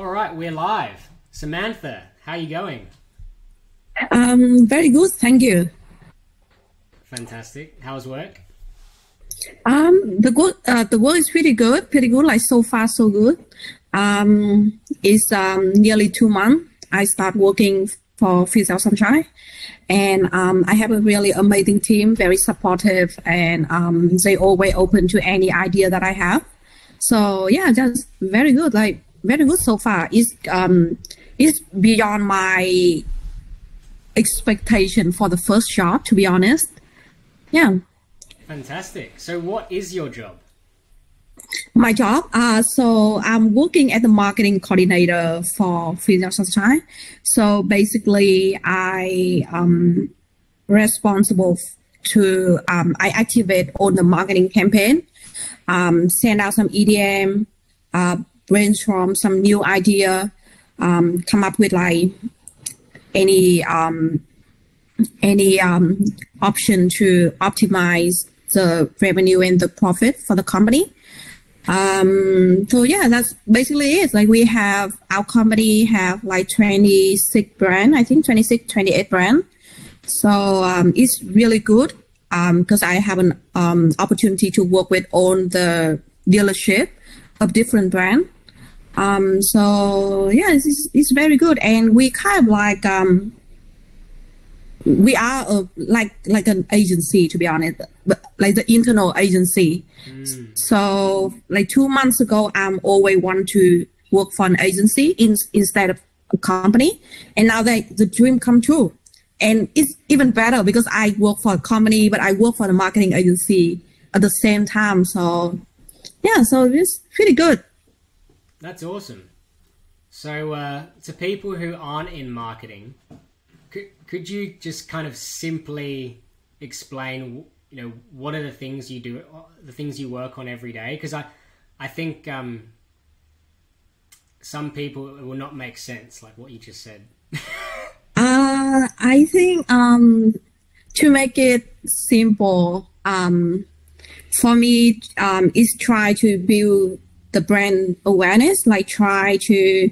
All right, we're live. Samantha, how are you going? Very good, thank you. Fantastic. How's work? The work is pretty good, like so far so good. It's nearly 2 months. I start working for Physical Sunshine, and I have a really amazing team, very supportive, and they always open to any idea that I have. So yeah, just very good, like very good so far. It's beyond my expectation for the first job, to be honest. Yeah. Fantastic. So what is your job? My job, so I'm working as the marketing coordinator for Physical Sunshine. So basically, I responsible to I activate all the marketing campaign, send out some EDM, brainstorm some new idea, come up with like any option to optimize the revenue and the profit for the company. So yeah, that's basically it. Like we have, our company have like 26 brand, I think 26, 28 brand. So it's really good because I have an opportunity to work with all the dealership of different brand. So yeah, it's very good. And we kind of like, we are like an agency, to be honest, but like the internal agency. So like 2 months ago, I'm always want to work for an agency instead of a company. And now the dream come true. And it's even better because I work for a company, but I work for the marketing agency at the same time. So yeah, so it's pretty good. That's awesome. So to people who aren't in marketing, could you just kind of simply explain, you know, what are the things you do, the things you work on every day? Because I think some people, it will not make sense, like what you just said. I think to make it simple, for me, is try to build the brand awareness, like try to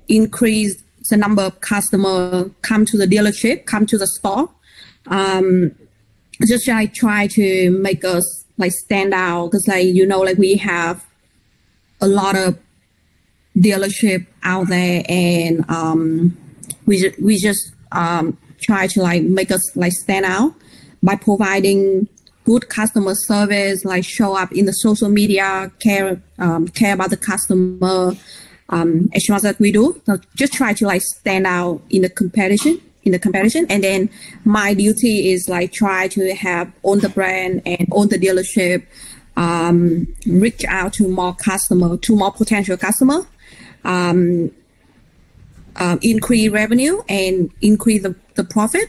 increase the number of customers come to the dealership, come to the store. Just like try to make us like stand out, because like, you know, like we have a lot of dealership out there, and we just try to like make us like stand out by providing good customer service, like show up in the social media, care about the customer, as much as we do. So just try to like stand out in the competition. And then my duty is like try to have own the brand and own the dealership, reach out to more customer, to more potential customer, increase revenue and increase the profit,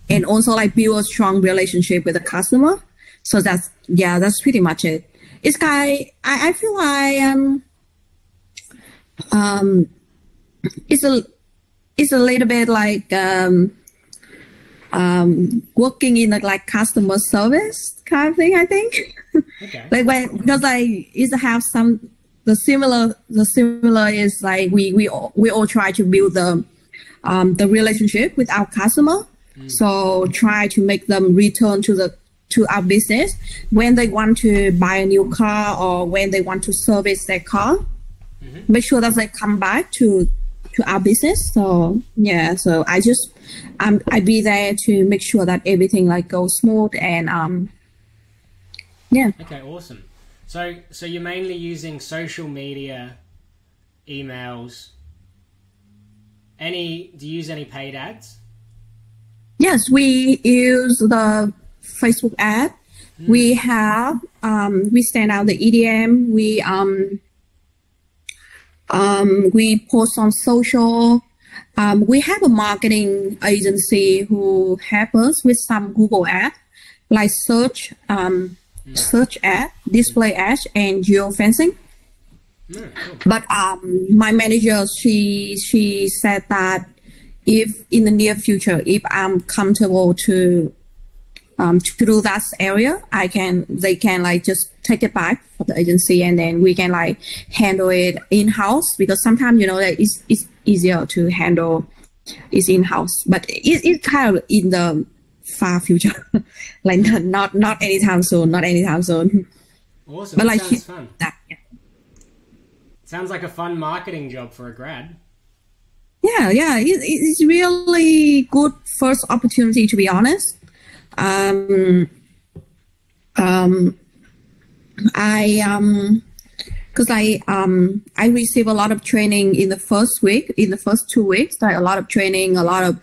and also like build a strong relationship with the customer. So that's pretty much it. It's I feel like it's a little bit like working in like customer service kind of thing, I think. Okay. Because like it's have some the similar is like we all try to build the relationship with our customer. So try to make them return to our business when they want to buy a new car or when they want to service their car. Make sure that they come back to our business. So yeah, so I be there to make sure that everything like goes smooth, and yeah. Okay, awesome. So you're mainly using social media, emails. Do you use any paid ads? Yes, we use the Facebook ad. We have we send out the EDM. We post on social. We have a marketing agency who help us with some Google ad, like search ad, display ads, and geofencing. Cool. But my manager, she said that if in the near future, if I'm comfortable to to do that area, they can like just take it back for the agency, and then we can like handle it in-house, because sometimes, you know, that it's easier to handle is in-house, but it's kind of in the far future, like not anytime soon, not anytime soon. Awesome. But like, sounds fun. Yeah. Sounds like a fun marketing job for a grad. Yeah, it's really good first opportunity, to be honest. Because I receive a lot of training in the first 2 weeks, like a lot of training, a lot of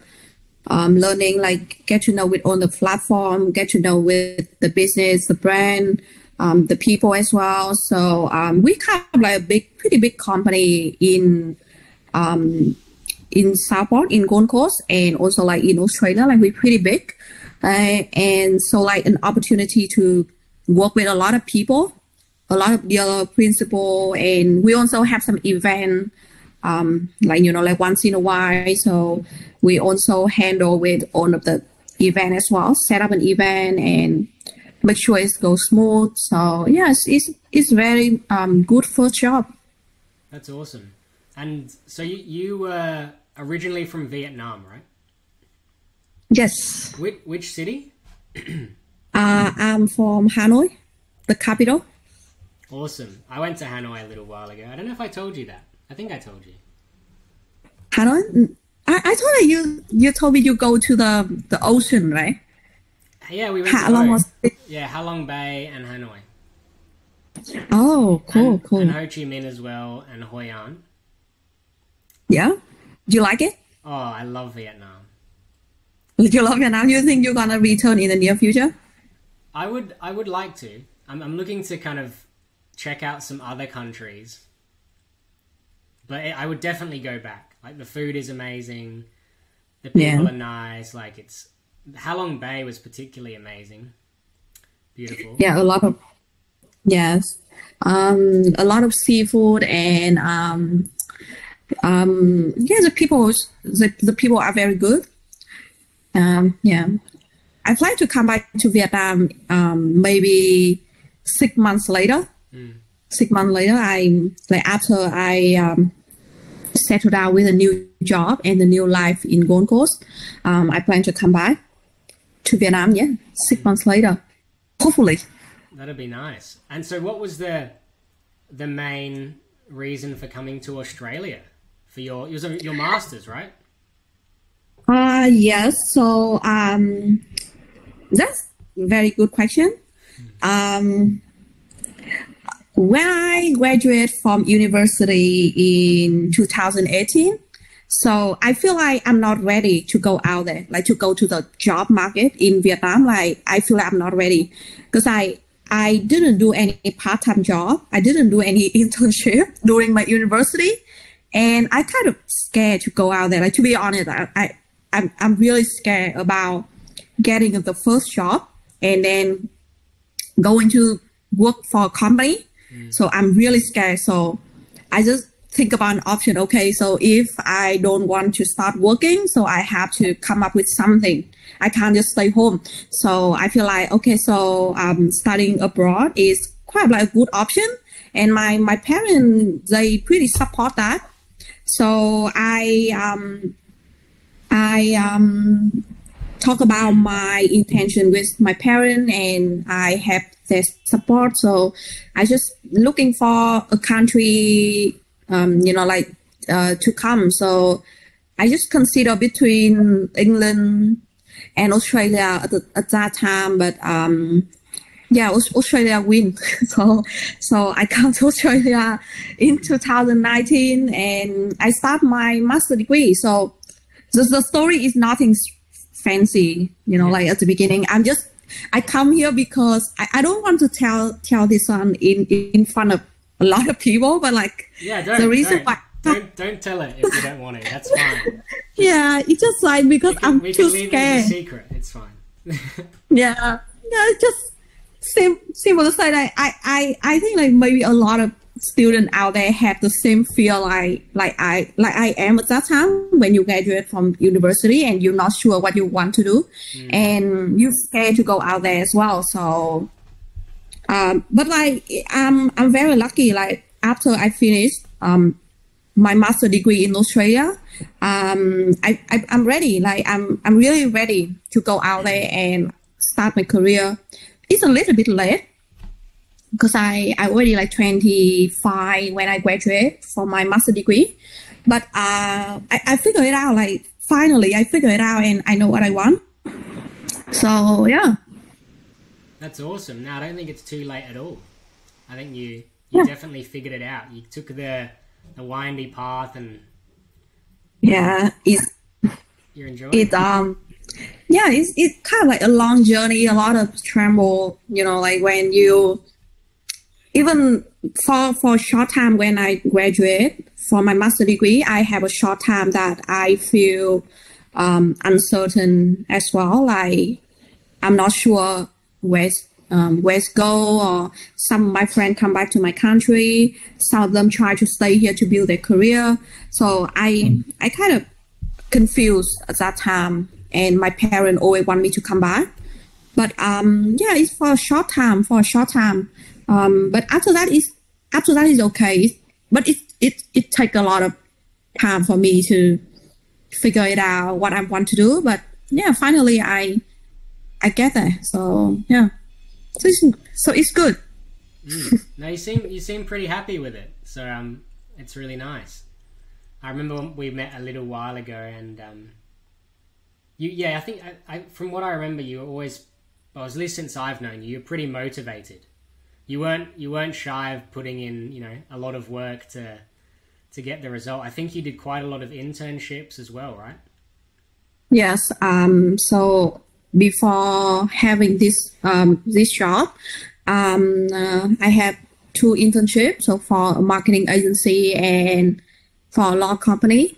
learning, like get to know with on the platform, get to know with the business, the brand, the people as well. So we kind of like a pretty big company in Southport, in Gold Coast, and also like in Australia, like we're pretty big. And so like an opportunity to work with a lot of people, a lot of the other principal, and we also have some event, like, you know, like once in a while. So we also handle with all of the event as well, set up an event and make sure it goes smooth. So yes, it's very good first job. That's awesome. And so you were originally from Vietnam, right? Yes. Which city? I'm from Hanoi, the capital. Awesome. I went to Hanoi a little while ago. I don't know if I told you that. I think I told you. Hanoi? I thought you told me you go to the ocean, right? Yeah, we went to both. Yeah, Ha Long Bay and Hanoi. Oh, cool. And Ho Chi Minh as well, and Hoi An. Yeah? Do you like it? Oh, I love Vietnam. You love Vietnam? You think you're gonna return in the near future? I would like to. I'm looking to kind of check out some other countries, but I would definitely go back. Like, the food is amazing, the people are nice. Like, it's Ha Long Bay was particularly amazing, beautiful. Yeah, a lot of seafood, and the people are very good. I plan to come back to Vietnam maybe 6 months later. 6 months later, after I settle down with a new job and a new life in Gold Coast, I plan to come back to Vietnam. 6 months later, hopefully. That'd be nice. And so, what was the main reason for coming to Australia for your masters, right? Yes. So that's a very good question. When I graduated from university in 2018, so I feel like I'm not ready to go out there, like to go to the job market in Vietnam. Like, I feel like I'm not ready, because I didn't do any part-time job. I didn't do any internship during my university, and I kind of scared to go out there. Like, to be honest, I'm really scared about getting the first job and then going to work for a company. So I'm really scared. So I just think about an option. Okay, so if I don't want to start working, so I have to come up with something. I can't just stay home. So I feel like, okay, so studying abroad is quite like a good option. And my parents, they pretty support that. So I talk about my intention with my parents, and I have their support. So I just looking for a country, to come. So I just consider between England and Australia at that time, but Australia win. So I come to Australia in 2019, and I start my master degree. So the story is nothing fancy, like at the beginning. I come here because I don't want to tell this on in front of a lot of people, but don't tell it if you don't want it. That's fine. Yeah, it's just like because I'm too scared. It as a secret. It's fine. Yeah, it's just simple to say that I think like maybe a lot of student out there have the same fear like I am at that time when you graduate from university and you're not sure what you want to do, and you're scared to go out there as well. So, but like I'm very lucky. Like after I finished my master degree in Australia, I'm ready. Like I'm really ready to go out there and start my career. It's a little bit late because I already like 25 when I graduate for my master degree, but I figured it out. Like finally, I figured it out, and I know what I want. So yeah, that's awesome. No, I don't think it's too late at all. I think you definitely figured it out. You took the windy path, and yeah, you're enjoying it. Yeah, it's kind of like a long journey, a lot of tremble. You know, like when you even for a short time when I graduate for my master degree, I have a short time that I feel uncertain as well. Like I'm not sure where to go, or some of my friends come back to my country. Some of them try to stay here to build their career. So I kind of confused at that time, and my parents always want me to come back. But yeah, it's for a short time. But after that is okay. But it takes a lot of time for me to figure it out what I want to do. But yeah, finally I get there. So yeah, so it's good. No, you seem pretty happy with it. So it's really nice. I remember when we met a little while ago, and I think from what I remember, you were always, well, at least since I've known you, you're pretty motivated. You weren't shy of putting in, a lot of work to get the result. I think you did quite a lot of internships as well, right? Yes. So before having this job, I had 2 internships. So for a marketing agency and for a law company.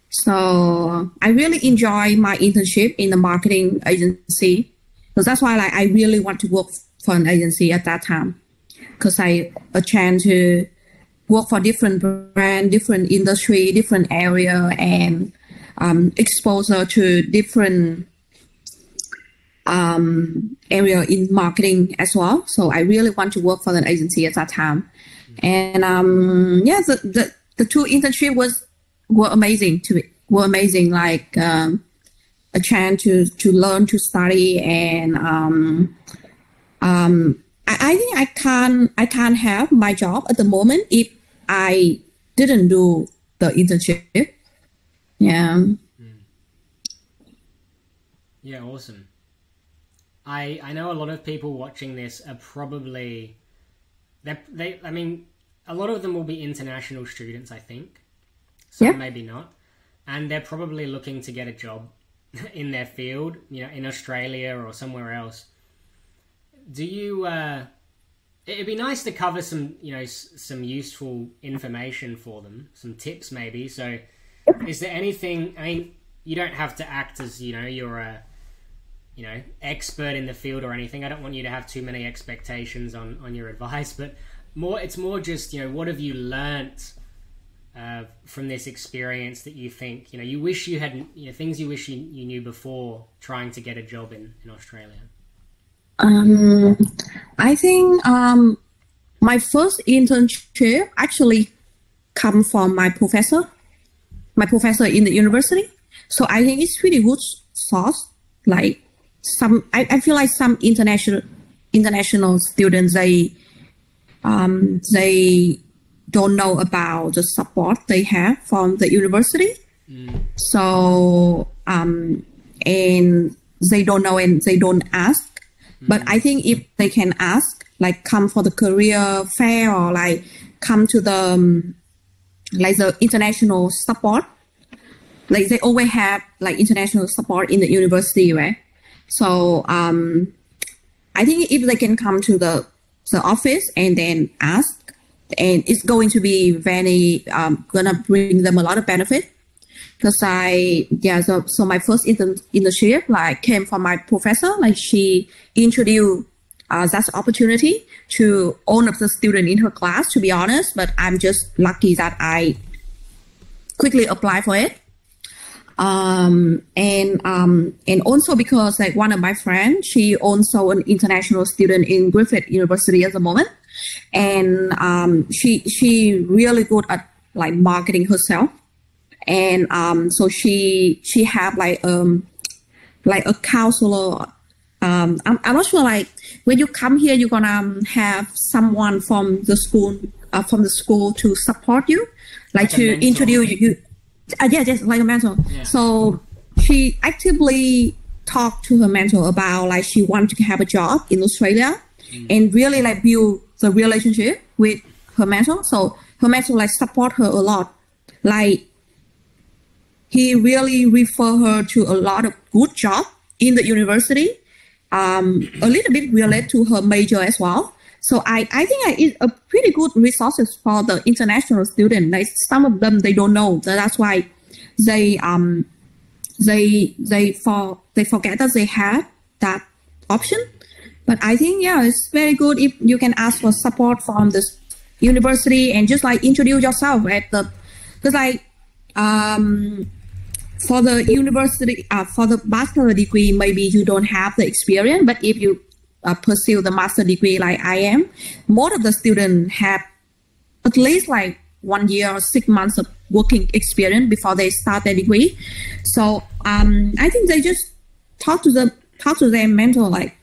So I really enjoy my internship in the marketing agency. So that's why I really want to work for an agency at that time, because I a chance to work for different brand, different industry, different area, and exposure to different area in marketing as well. So I really want to work for an agency at that time. And the 2 internships were amazing were amazing. Like a chance to learn, to study, and I think I can't have my job at the moment if I didn't do the internship. Yeah. Yeah, awesome. I know a lot of people watching this are probably I mean, a lot of them will be international students, I think. Some maybe not. And they're probably looking to get a job in their field, in Australia or somewhere else. Do you it'd be nice to cover some some useful information for them, some tips maybe. So is there anything, I mean, you don't have to act as you're a expert in the field or anything. I don't want you to have too many expectations on your advice, but it's more just what have you learnt from this experience that you think you wish you had, things you wish you knew before trying to get a job in Australia? I think my first internship actually come from my professor in the university. So I think it's pretty good source. Like I feel like some international students, they don't know about the support they have from the university. So and they don't know and they don't ask. But I think if they can ask, like come for the career fair, or like come to the the international support, like they always have like international support in the university, right? So I think if they can come to the office and then ask, and it's going to be very gonna bring them a lot of benefit. Because so my first internship like came from my professor. Like she introduced that opportunity to own up the student in her class, to be honest. But I'm just lucky that I quickly apply for it. And also because like one of my friends, she also an international student in Griffith University at the moment. And she really good at like marketing herself. And so she have like a counselor. I'm not sure, like when you come here, you're gonna have someone from the school to support you, like to introduce you. Yes, like a mentor. Yeah. So she actively talked to her mentor about like she wanted to have a job in Australia and really like build the relationship with her mentor. So her mentor like support her a lot. Like he really refer her to a lot of good job in the university. A little bit related to her major as well. So I think it's a pretty good resources for the international student. Like some of them they don't know, so that's why they forget that they have that option. But I think it's very good if you can ask for support from this university and just like introduce yourself at the, because like for the university for the master degree maybe you don't have the experience, but if you pursue the master degree like I am, most of the students have at least like 1 year or 6 months of working experience before they start their degree. So I think they just talk to their mentor, like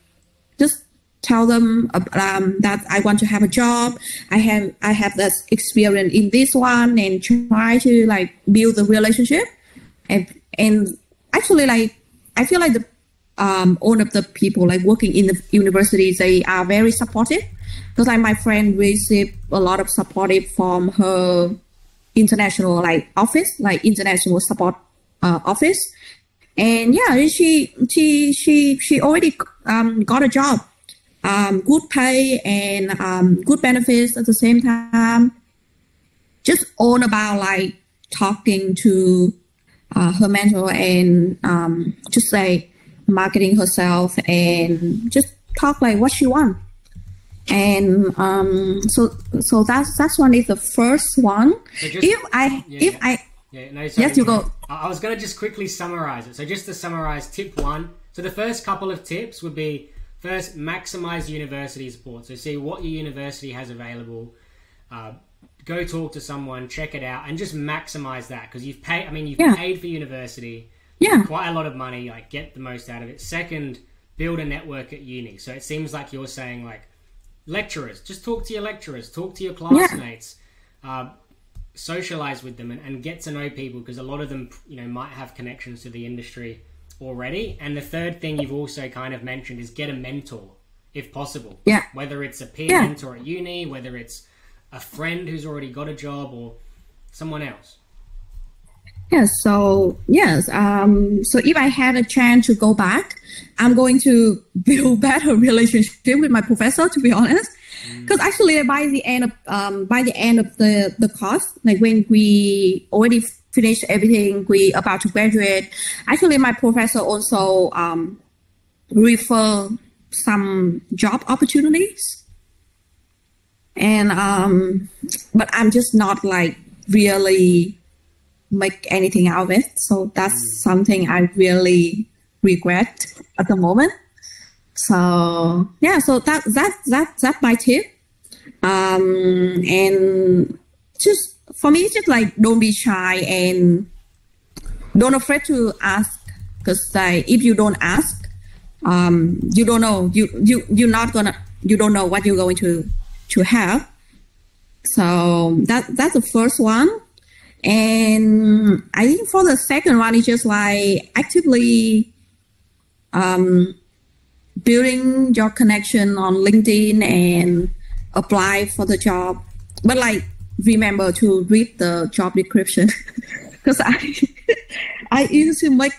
just tell them that I want to have a job. I have that experience in this one, and try to like build the relationship. And actually, like I feel like the all of the people like working in the universities, they are very supportive, because like my friend received a lot of support from her international like office, like international support office. And she already got a job, good pay and good benefits at the same time. Just all about like talking to her mentor and just like marketing herself and just talk like what she wants. And so that's one is the first one. So yes, you go. I was going to just quickly summarize it. So just to summarize, tip 1. So the first couple of tips would be, first, maximize university support. So see what your university has available. Go talk to someone, check it out, and just maximize that, because you've paid. I mean, you've paid for university. Quite a lot of money. Like, get the most out of it. Second, build a network at uni. So it seems like you're saying like lecturers. Just talk to your lecturers. Talk to your classmates. Socialize with them and get to know people, because a lot of them, might have connections to the industry already. And the third thing you've also kind of mentioned is get a mentor if possible. Whether it's a peer mentor at uni, whether it's a friend who's already got a job, or someone else. So if I had a chance to go back, I'm going to build better relationship with my professor, to be honest. Because actually by the end of the course, like when we already finished everything, we about to graduate, actually my professor also refer some job opportunities. And but I'm just not like really make anything out of it. So that's something I really regret at the moment. So so that's my tip. And just for me, it's just like don't be shy and don't afraid to ask, because like if you don't ask, you don't know you don't know what you're going to have. So that's the first one. And I think for the second one, it's just like actively building your connection on LinkedIn and apply for the job. But like remember to read the job description, because I used to make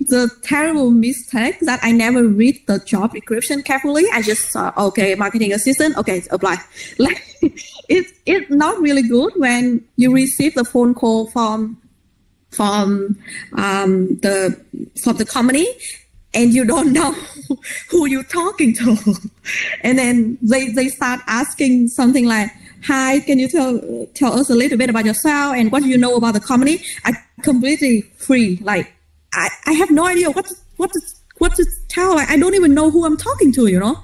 the terrible mistake that I never read the job description carefully. I just saw, okay, marketing assistant, okay, apply. Like it's not really good when you receive the phone call from the company, and you don't know who you're talking to. And then they start asking something like, hi, can you tell us a little bit about yourself and what do you know about the company? I completely free. Like, I have no idea what to tell. Like, I don't even know who I'm talking to,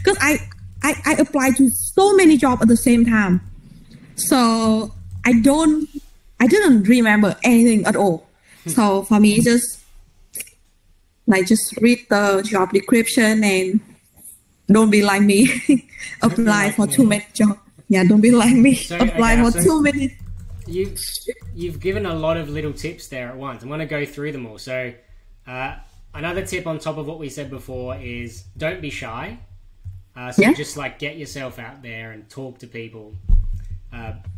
because I applied to so many jobs at the same time. So I didn't remember anything at all. So for me, just read the job description and don't be like me. Apply for too many jobs. Yeah, don't be like me. So, apply for too many. You've given a lot of little tips there at once. I'm going to go through them all. So another tip on top of what we said before is don't be shy. Just like get yourself out there and talk to people.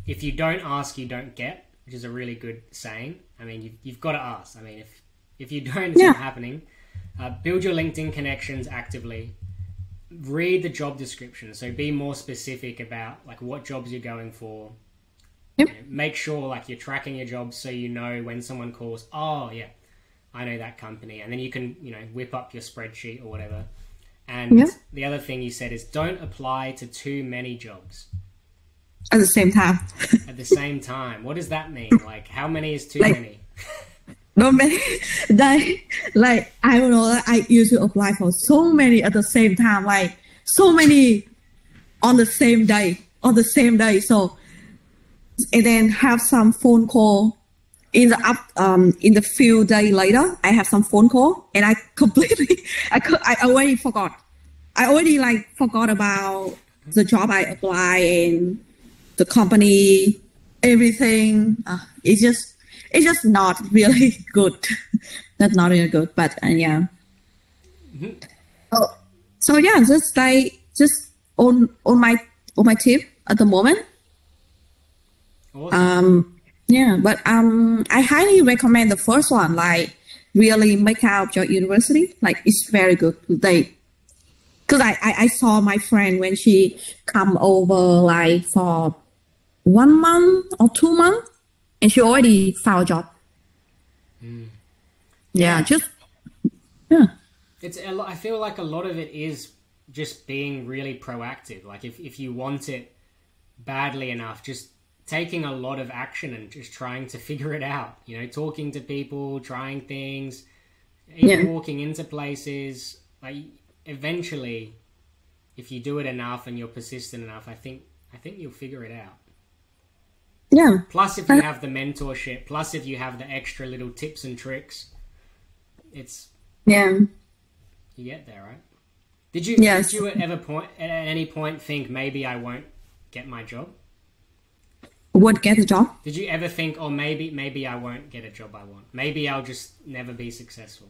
If you don't ask, you don't get, which is a really good saying. I mean, you've got to ask. I mean, if you don't, it's not happening. Build your LinkedIn connections actively. Read the job description. So be more specific about like what jobs you're going for. Yep. Make sure like you're tracking your jobs so you know when someone calls, oh yeah, I know that company. And then you can, whip up your spreadsheet or whatever. And the other thing you said is don't apply to too many jobs. At the same time. At the same time. What does that mean? Like, how many is too many? Not many. Like, I don't know. I used to apply for so many at the same time. Like, so many on the same day. So, and then have some phone call in the few days later. I have some phone call, and I completely, I already forgot. I already forgot about the job I apply and the company, everything. It's just not really good. That's not really good, but yeah. Mm-hmm. So yeah, just on my tip at the moment. Awesome. Yeah, but I highly recommend the first one. Like, really make out your university. Like, it's very good. Because I saw my friend when she come over like for 1 month or 2 months, and she already found a job. Yeah. It's a lot. I feel like a lot of it is just being really proactive. Like if you want it badly enough, just taking a lot of action and just trying to figure it out. Talking to people, trying things, even walking into places. Like eventually, if you do it enough and you're persistent enough, I think you'll figure it out. Yeah. Plus, if you have the mentorship, plus if you have the extra little tips and tricks, you get there, right? Did you at any point think maybe I won't get my job? Won't get a job? Did you ever think, oh, maybe I won't get a job I want? Maybe I'll just never be successful.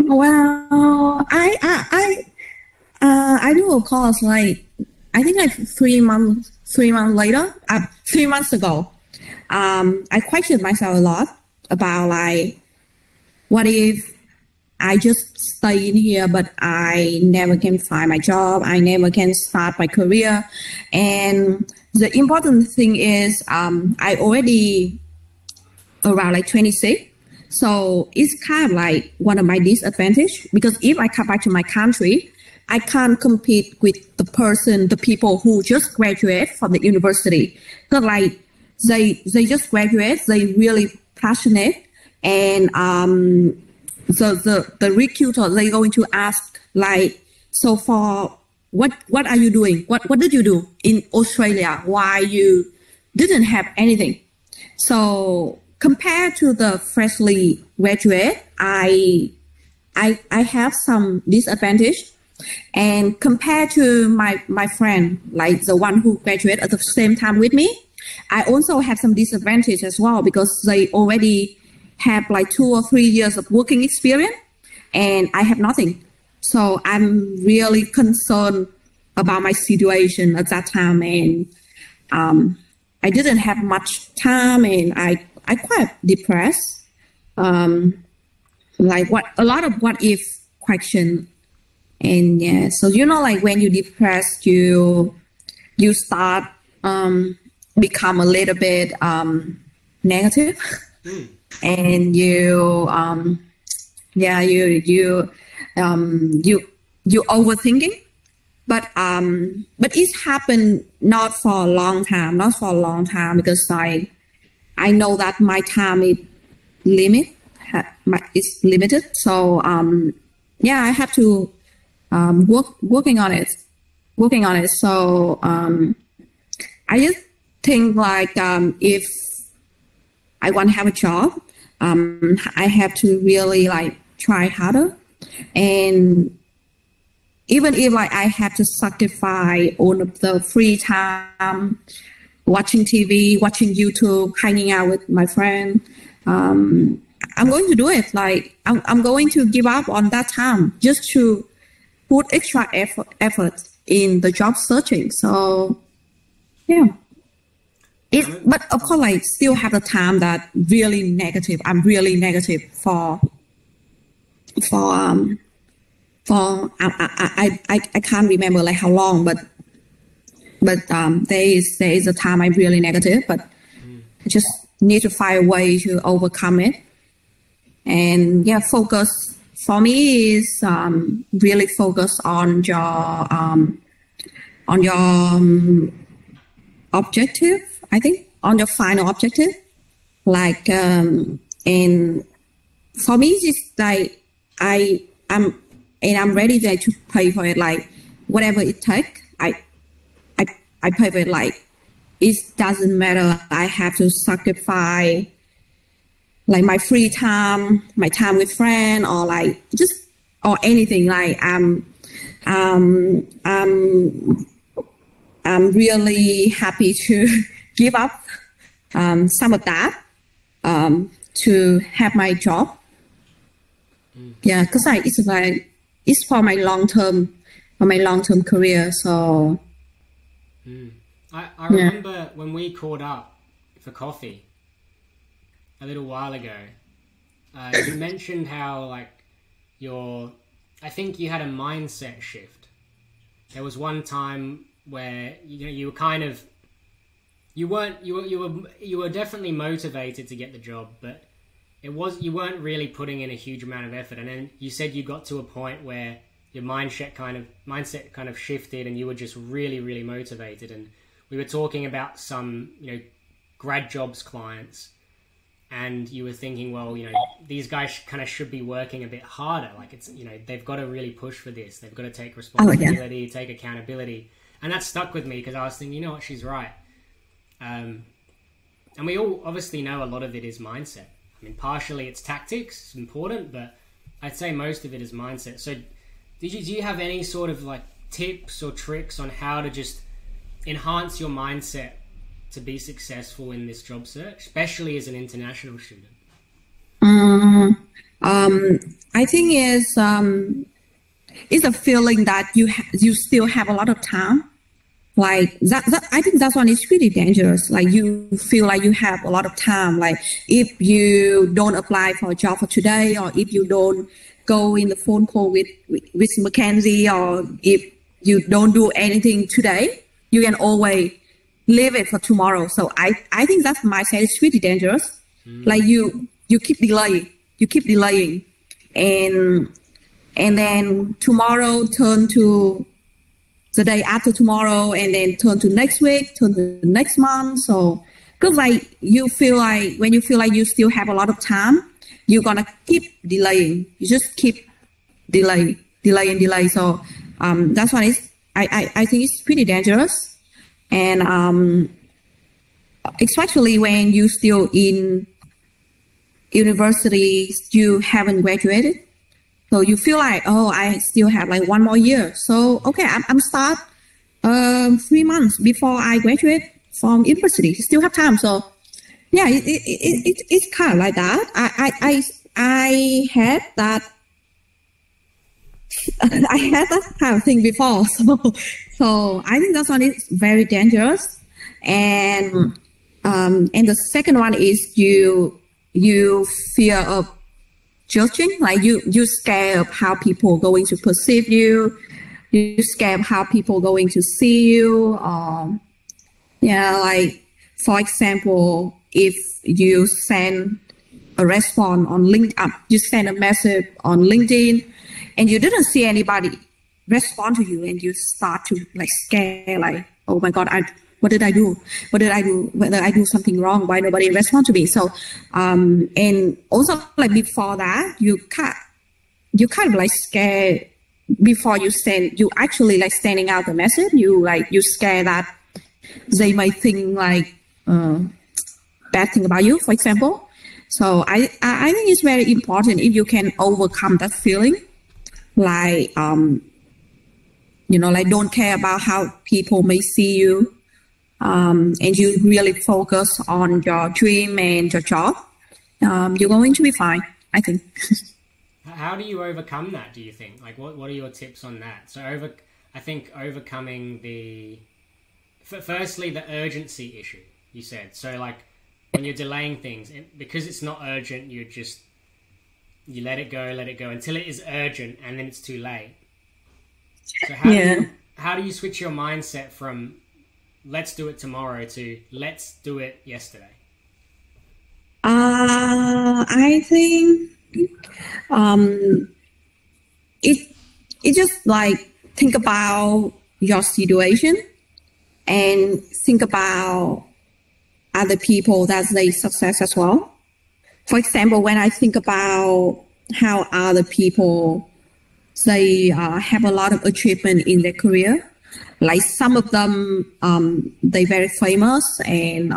Well, I do a course I think 3 months later, 3 months ago, I questioned myself a lot about what if I just stay in here, but I never can find my job. I never can start my career. And the important thing is, I already around 26. So it's kind of one of my disadvantage, because if I come back to my country, I can't compete with the people who just graduate from the university. Because they just graduate, they really passionate, and the recruiter, they going to ask so for what are you doing? What did you do in Australia? Why you didn't have anything? So compared to the freshly graduate, I have some disadvantage. And compared to my friend, the one who graduated at the same time with me, I also have some disadvantage as well, because they already have 2 or 3 years of working experience, and I have nothing. So I'm really concerned about my situation at that time, and I didn't have much time, and I quite depressed. A lot of what if question. And yeah, so when you're depressed, you start become a little bit negative, and Yeah, you overthinking. But it's happened not for a long time, because I know that my time is limit, it's limited. So yeah, I have to working on it. So I just think like if I want to have a job, I have to really like try harder, and even if like I have to sacrifice all of the free time, watching TV, watching YouTube, hanging out with my friend, I'm going to do it. Like I'm going to give up on that time just to put extra effort in the job searching. So yeah. But of course, I still have the time that really negative. I'm really negative for I can't remember like how long, but there is a time I'm really negative, but I just need to find a way to overcome it. And yeah, focus for me is really focus on your objective. I think on your final objective, like and for me it's just like I'm ready to pay for it, like whatever it takes. I pay for it. Like it doesn't matter. I have to sacrifice like my free time, my time with friends, or like just or anything. Like I'm really happy to give up some of that to have my job. Yeah, because it's for my long term career. So I remember when we caught up for coffee a little while ago, you mentioned how like I think you had a mindset shift. There was one time where you were kind of you were definitely motivated to get the job, but you weren't really putting in a huge amount of effort. And then you said you got to a point where your mindset kind of shifted, and you were just really, really motivated. And we were talking about some grad jobs clients, and you were thinking, well, these guys kind of should be working a bit harder. Like it's they've got to really push for this. They've got to take responsibility, take accountability. And that stuck with me because I was thinking, you know what, she's right. And we all obviously know a lot of it is mindset. I mean, partially it's tactics, it's important, but I'd say most of it is mindset. So do you have any sort of like tips or tricks on how to just enhance your mindset to be successful in this job search, especially as an international student? I think it's a feeling that you still have a lot of time. Like that I think that one is pretty dangerous. Like you feel like you have a lot of time. Like if you don't apply for a job for today, or if you don't go in the phone call with Mackenzie, or if you don't do anything today, you can always leave it for tomorrow. So I think that mindset is pretty dangerous. Like you keep delaying, and then tomorrow turn to the day after tomorrow, and then turn to next week, turn to next month. So, because like you feel like when you feel like you still have a lot of time, you're gonna keep delaying. You just keep delay. So that's why I think it's pretty dangerous, and especially when you still in university, you haven't graduated. So you feel like, oh, I still have like one more year. So, okay, I'm start 3 months before I graduate from university. Still have time. So, yeah, it's kind of like that. I had that. I had that kind of thing before. So I think that one is very dangerous. And the second one is you fear of judging, like you scared of how people are going to perceive you. You scared of how people are going to see you. Like for example, if you send a response on LinkedIn. You send a message on LinkedIn, and you didn't see anybody respond to you, and you start to like scare, like, oh my God, what did I do? What did I do? Whether I do something wrong? Why nobody respond to me? So, and also like before that, you kind of like scare before you actually like sending out the message. You scare that they might think like bad thing about you, for example. So I think it's very important if you can overcome that feeling, like like don't care about how people may see you, and you really focus on your dream and your job. You're going to be fine, I think. How do you overcome that, do you think? Like, what are your tips on that? So I think overcoming firstly, the urgency issue, you said. So like when you're delaying things, because it's not urgent, you let it go until it is urgent, and then it's too late. So how do you switch your mindset from let's do it tomorrow to let's do it yesterday? I think it just like think about your situation and think about other people that they success as well. For example, when I think about how other people they have a lot of achievement in their career, like some of them they very famous, and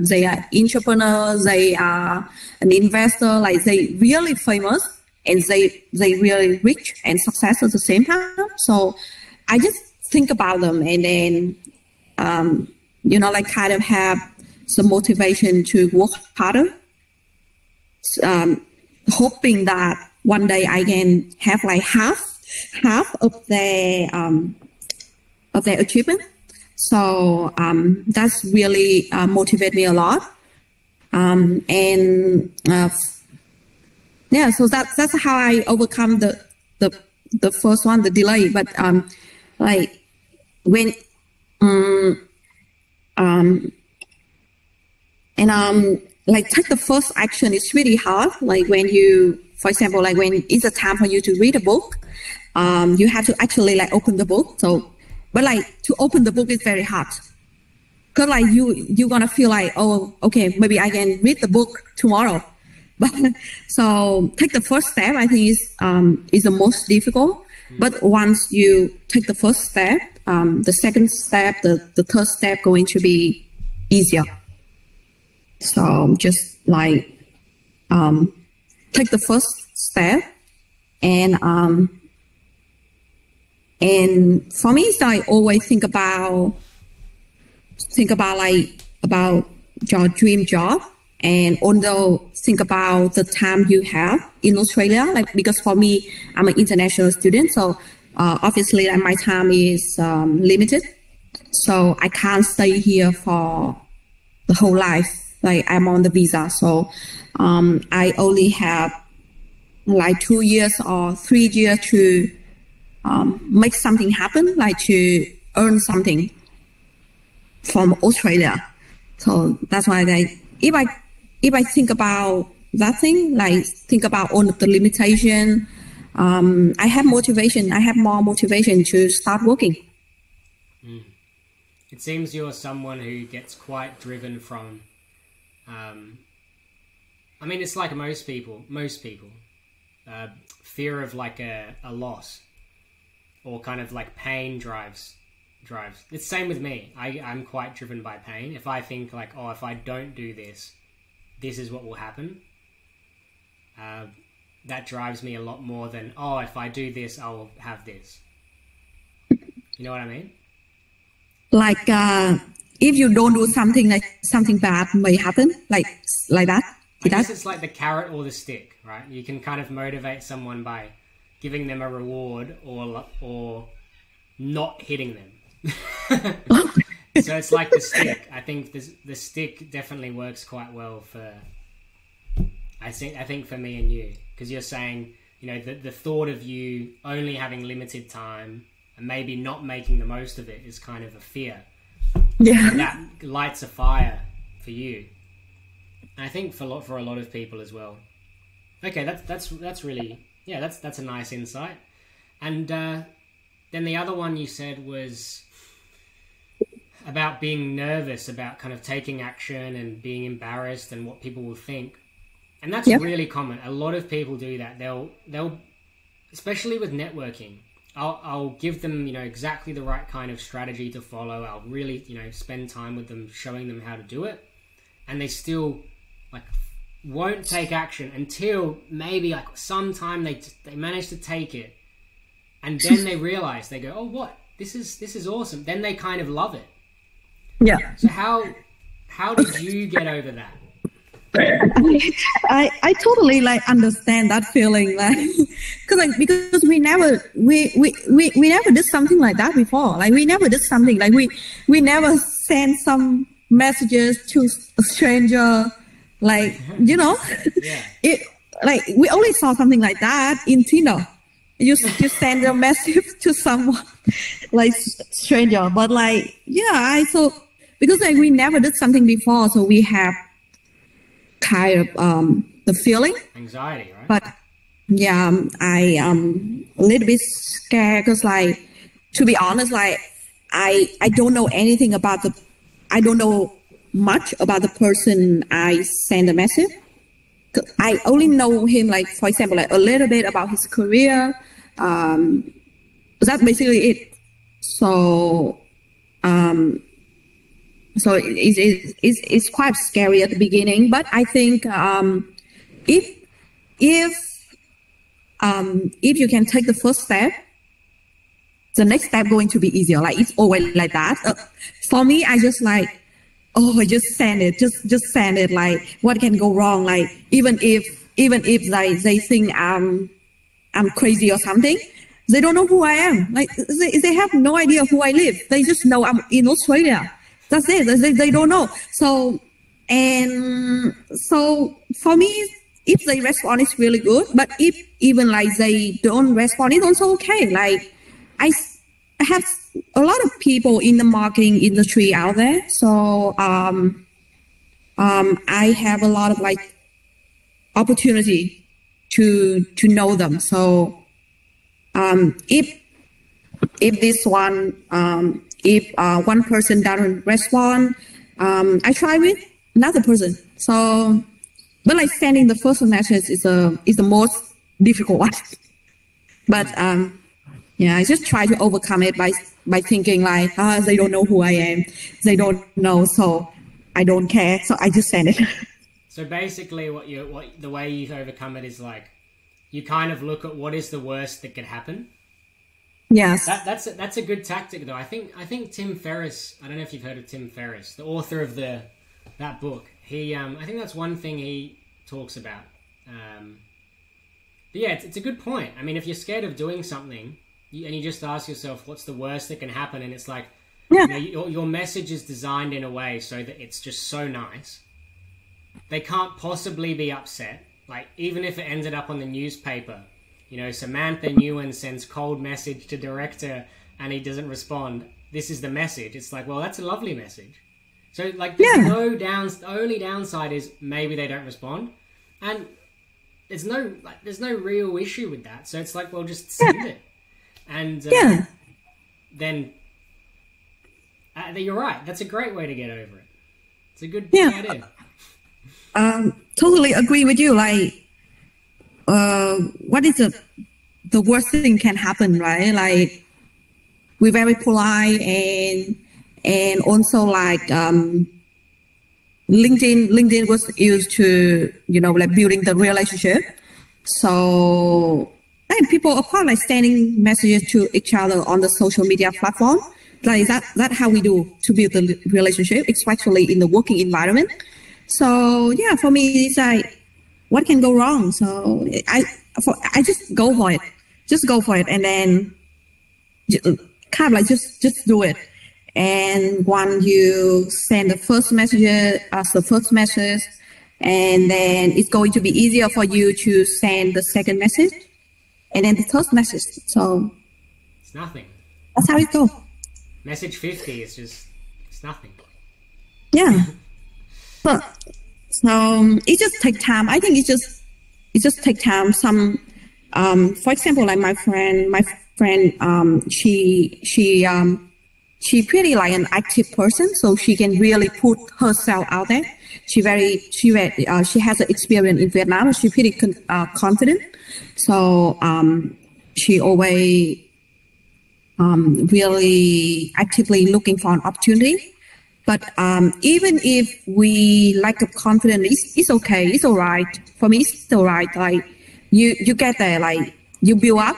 they are entrepreneurs, they are an investor, like they really famous, and they really rich and success at the same time. So I just think about them, and then like kind of have some motivation to work harder, hoping that one day I can have like half of their achievement. So that's really motivate me a lot. So that's how I overcome the first one, the delay. But like when like take the first action, it's really hard. Like when you, for example, like when it's a time for you to read a book, you have to actually like open the book. So, but like to open the book is very hard. Cause like you're gonna feel like, oh, okay, maybe I can read the book tomorrow. But so take the first step, I think is the most difficult. But once you take the first step, the second step, the third step going to be easier. So just like take the first step, and for me, it's like always think about your dream job, and also think about the time you have in Australia. Like because for me, I'm an international student, so obviously like my time is limited, so I can't stay here for the whole life. Like I'm on the visa, so I only have like 2 years or 3 years to make something happen, like to earn something from Australia. So that's why if I think about that thing, like think about all of the limitation, I have motivation. I have more motivation to start working. It seems you're someone who gets quite driven from. I mean, it's like most people, fear of like a loss, or kind of like pain drives. It's the same with me. I'm quite driven by pain. If I think like, oh, if I don't do this, this is what will happen. That drives me a lot more than, oh, if I do this, I'll have this. You know what I mean? Like, if you don't do something, like something bad may happen, like that. I guess it's like the carrot or the stick, right? You can kind of motivate someone by giving them a reward or not hitting them. So it's like the stick. I think the stick definitely works quite well for. I think for me and you, because you're saying, the thought of you only having limited time and maybe not making the most of it is kind of a fear. Yeah. And that lights a fire for you. And I think for a lot of people as well. Okay, that's really, yeah, that's a nice insight. And then the other one you said was about being nervous about kind of taking action and being embarrassed and what people will think. And that's really common. A lot of people do that. They'll especially with networking, I'll give them, exactly the right kind of strategy to follow. I'll really, spend time with them, showing them how to do it. And they still won't take action until maybe sometime they manage to take it. And then they realize, they go, oh, what? This is awesome. Then they kind of love it. Yeah. So how did you get over that? I totally understand that feeling, because we never did something like that before. We never did something we never sent some messages to a stranger, Yeah. it we only saw something like that in Tinder. You send a message to someone stranger, but because we never did something before, so we have kind of the feeling anxiety, right? But yeah, I a little bit scared because to be honest, I don't know anything about I don't know much about the person I send a message. I only know him for example, a little bit about his career. That's basically it. So it's quite scary at the beginning, but I think if you can take the first step, the next step going to be easier. It's always like that. For me, I just I just send it, just send it. What can go wrong? Even if they think I'm crazy or something, they don't know who I am. They have no idea who I live. They just know I'm in Australia. That's it. They don't know. So for me, if they respond, it's really good. But if even they don't respond, it's also okay. I have a lot of people in the marketing industry out there. So I have a lot of opportunity to know them. So if this one if one person doesn't respond, I try with another person. So, but sending the first message is the most difficult one. But I just try to overcome it by thinking they don't know who I am, they don't know, so I don't care, so I just send it. So basically, the way you've overcome it is you kind of look at what is the worst that could happen. Yes, that's a good tactic, though. I think Tim Ferriss. I don't know if you've heard of Tim Ferriss, the author of that book. He, I think that's one thing he talks about. But yeah, it's a good point. I mean, if you're scared of doing something, and you just ask yourself, what's the worst that can happen? And it's your message is designed in a way so that it's just so nice. They can't possibly be upset. Even if it ended up on the newspaper. Samantha Newen sends cold message to director and he doesn't respond. This is the message. It's well, that's a lovely message. So the only downside is maybe they don't respond. And there's no real issue with that. So it's well, just send it. And then you're right. That's a great way to get over it. It's a good idea. Totally agree with you. What is the worst thing can happen, right? We're very polite and also LinkedIn was used to building the relationship. So people of course sending messages to each other on the social media platform. That's how we do to build the relationship, especially in the working environment. So yeah, for me it's what can go wrong? So I just go for it. Just go for it, and then kind of just do it. And when you send the first message, and then it's going to be easier for you to send the second message, and then the third message. So it's nothing. That's how it goes. Message 50 is it's nothing. Yeah. So it just takes time. I think it's just it just take time. Some, for example, like my friend, she pretty like an active person, so she can really put herself out there. She has an experience in Vietnam. She's pretty confident, so she always really actively looking for an opportunity. But even if we lack of confidence, it's okay. It's all right. For me, it's all right. Like you get there, like you build up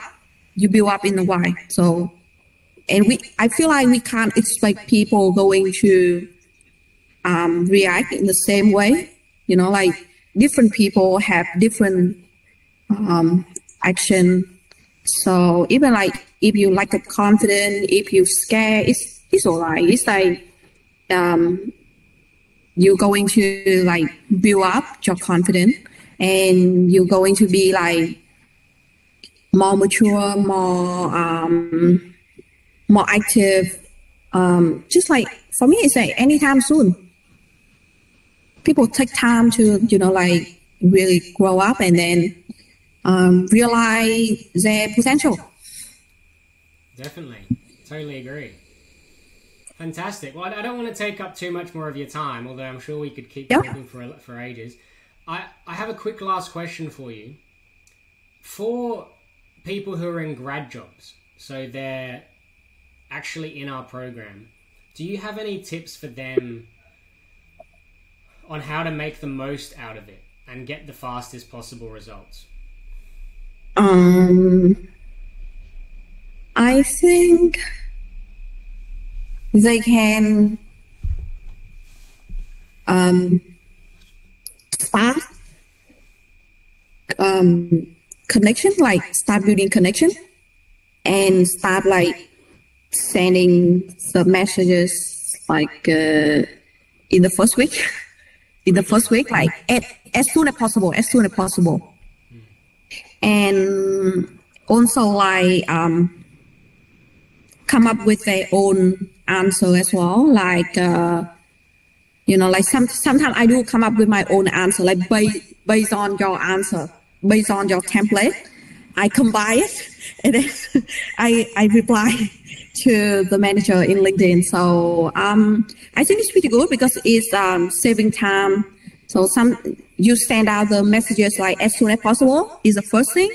in the why. So, and I feel like we can't expect people going to react in the same way. You know, like different people have different action. So even like if you lack of confidence, if you scared, it's all right. It's like you're going to like build up your confidence, and you're going to be like more mature, more active. Just like for me, it's like anytime soon. People take time to, you know, like really grow up and then realize their potential. Definitely. Totally agree. Fantastic. Well, I don't want to take up too much more of your time, although I'm sure we could keep talking for ages. I have a quick last question for you. For people who are in grad jobs, so they're actually in our program, do you have any tips for them on how to make the most out of it and get the fastest possible results? I think they can start connection, like start building connection, and start like sending some messages like in the first week. Like as soon as possible. And also like come up with their own answer as well. Like you know, like sometimes I do come up with my own answer, like based on your answer, based on your template. I combine it and then I reply to the manager in LinkedIn. So I think it's pretty good because it's saving time. So you send out the messages like as soon as possible is the first thing.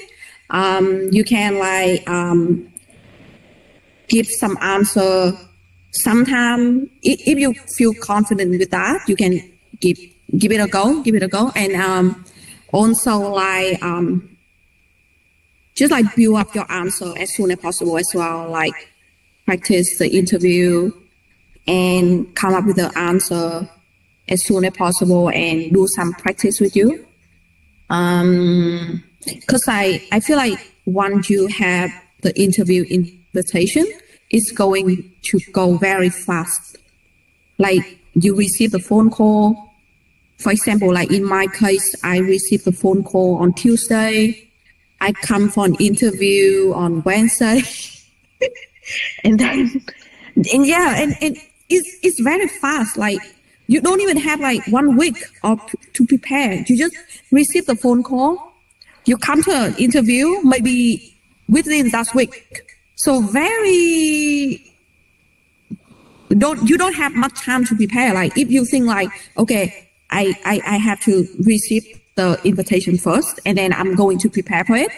You can like give some answer. Sometimes if you feel confident with that, you can give it a go. And also like just like build up your answer as soon as possible as well. Like practice the interview and come up with the answer as soon as possible and do some practice with you. Because I feel like once you have the interview invitation, it's going to go very fast. Like you receive the phone call. For example, like in my case, I received the phone call on Tuesday. I come for an interview on Wednesday. and it's very fast. Like you don't even have like 1 week to prepare. You just receive the phone call. You come to an interview maybe within that week. So you don't have much time to prepare. Like if you think like, okay, I have to receive the invitation first and then I'm going to prepare for it.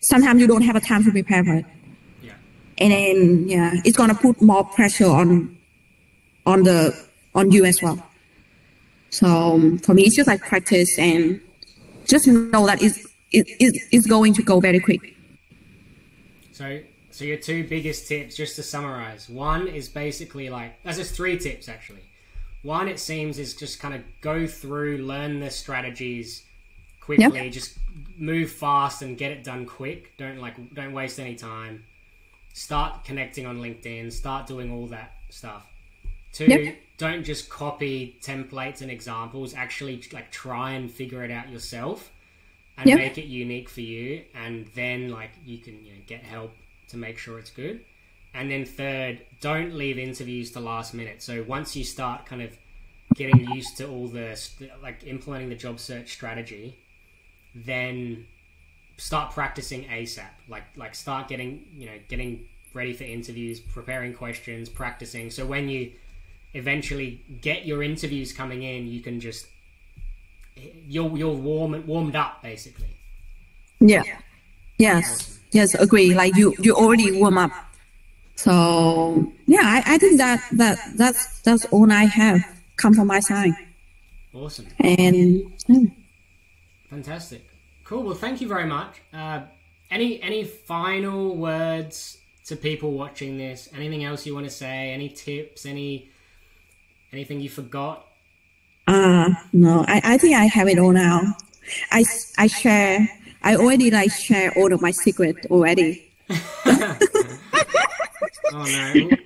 Sometimes you don't have a time to prepare for it. Yeah. And then it's gonna put more pressure on you as well. So for me, it's just like practice and just know that it's going to go very quick. So your two biggest tips, just to summarize, one is basically like, there's just 3 tips actually. One, it seems, is just kind of go through, learn the strategies quickly, just move fast and get it done quick. Don't waste any time. Start connecting on LinkedIn, start doing all that stuff. 2, don't just copy templates and examples, actually like try and figure it out yourself and make it unique for you, and then like you can get help to make sure it's good. And then 3rd, don't leave interviews to last minute. So once you start kind of getting used to all the like implementing the job search strategy, then start practicing ASAP. Like start getting ready for interviews, preparing questions, practicing. So when you eventually get your interviews coming in, you can just you're warmed up basically. Yeah. Yes, agree. Like you already warm up. So yeah, I think that's all I have come from my side. Awesome. And fantastic. Cool. Well, thank you very much. Any final words to people watching this? Anything else you want to say? Any tips? Anything you forgot? No, I think I have it all now. I already share all of my secret already. Oh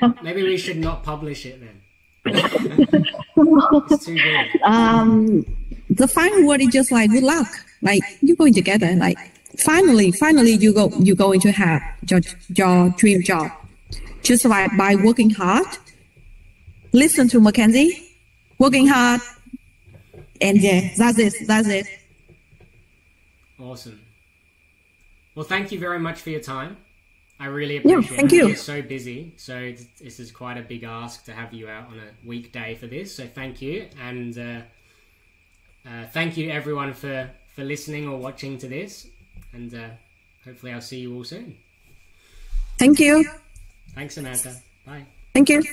no, maybe we should not publish it then. It's too good. The final word is just like good luck. Like you're going together. Like finally you're going to have your dream job. Just by working hard. Listen to Mackenzie. Working hard. And yeah, that's it. Awesome. Well, thank you very much for your time. I really appreciate it. Thank you. You're so busy, so this is quite a big ask to have you out on a weekday for this. So thank you, and thank you everyone for listening or watching to this, and hopefully I'll see you all soon. Thank you. Thanks, Samantha. Bye. Thank you.